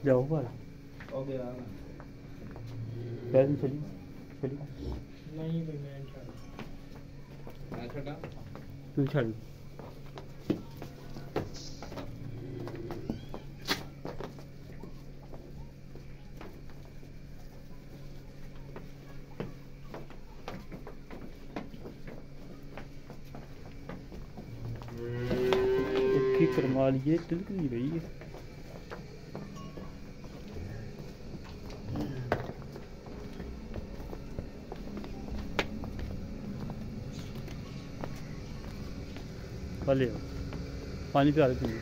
जाओ पर हो गया पैर में चली चली नहीं भाई मैं छड़ा तू छड़ करवा लिए तिलक नहीं रही है। पानी पिला दे तुझे।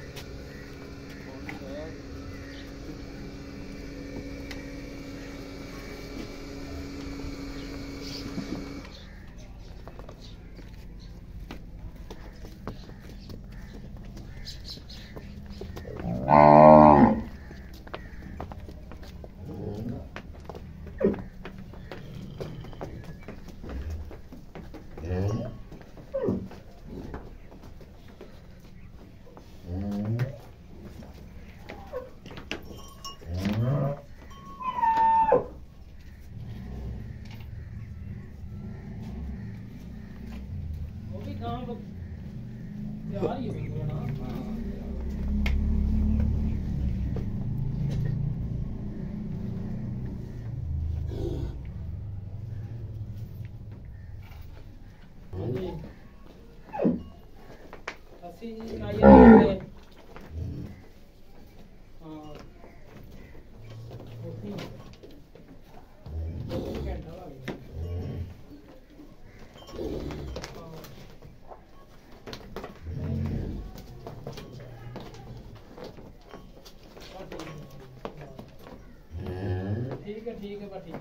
ठीक है बस ठीक है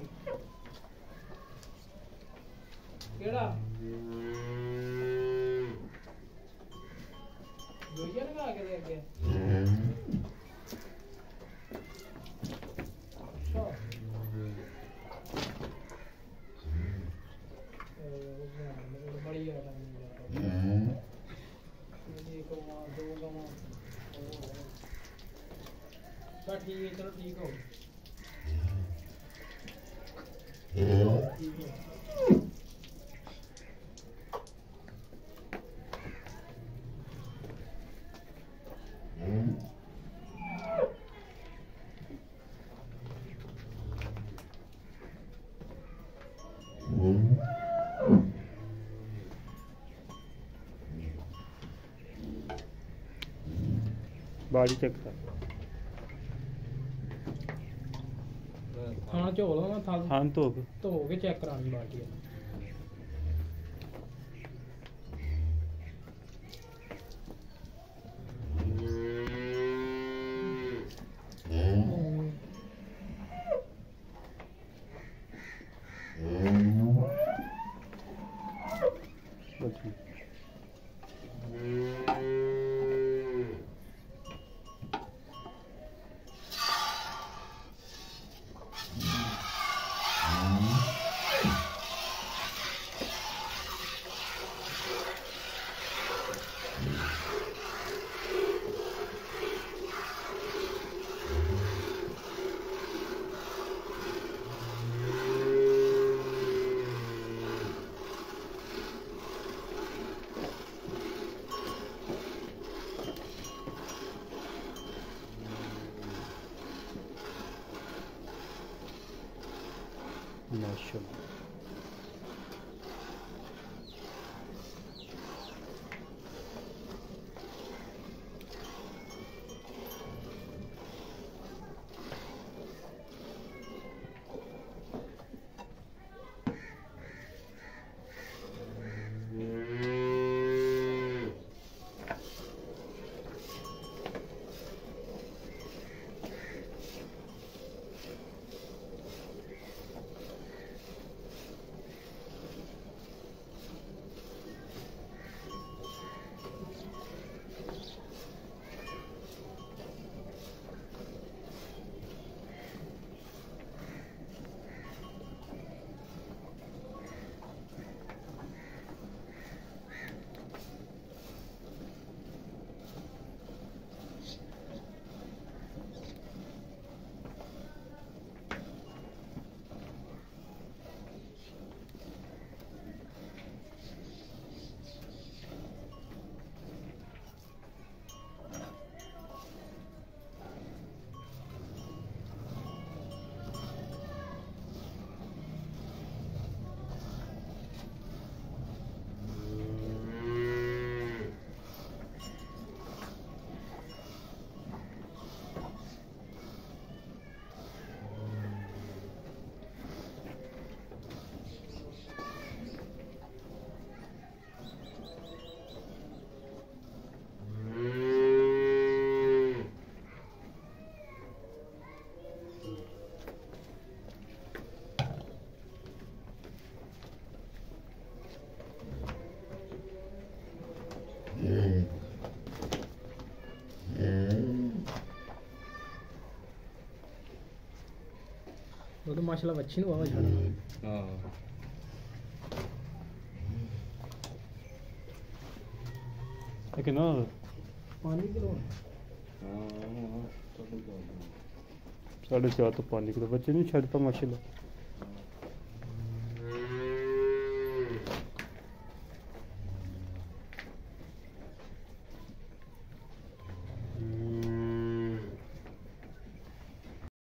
केड़ा दोइया लगा के देख के अच्छा बढ़िया ठीक है चलो ठीक हो बाड़ी चेक कर थान झोल ना थान धो के चेक करानी बाल्टी माशाल्लाह। ਉਹ ਤਾਂ ਮਾਸ਼ਾਅੱਲਾ ਵੱਛੀ ਨੂੰ ਆਵਾ ਛੱਡ ਹਾਂ ਇਹ ਕਿੰਨਾ ਪਾਣੀ ਕਿਲੋ ਹਾਂ 4.5 ਤੋਂ 5 ਕਿਲੋ ਬੱਚੇ ਨਹੀਂ ਛੱਡਤਾ ਮਾਸ਼ਾਅੱਲਾ